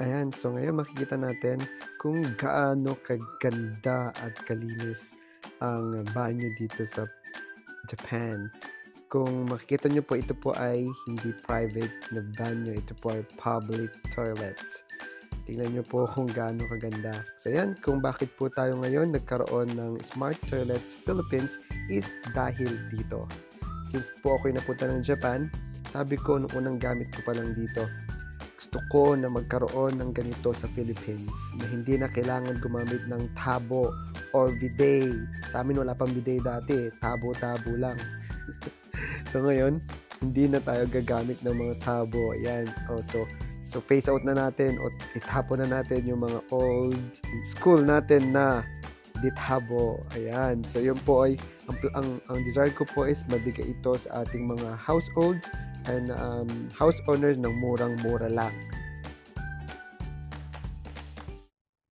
Ayan, so ngayon makikita natin kung gaano kaganda at kalinis ang banyo dito sa Japan. Kung makikita niyo po, ito po ay hindi private na banyo, ito po ay public toilet. Tingnan niyo po kung gaano kaganda. So yan, kung bakit po tayo ngayon nagkaroon ng smart toilets Philippines is dahil dito. Since po ako'y napunta ng Japan, sabi ko nung unang gamit ko pa lang dito, gusto ko na magkaroon ng ganito sa Philippines na hindi na kailangan gumamit ng tabo or bidet. Sa amin wala pang bidet dati, tabo-tabo lang. So ngayon, hindi na tayo gagamit ng mga tabo. Ayan. So phase out na natin o itapon na natin yung mga old school natin na ditabo. Ayan. So yun po ay ang desire ko po is mabigay ito sa ating mga household and house owners ng murang-mura lang.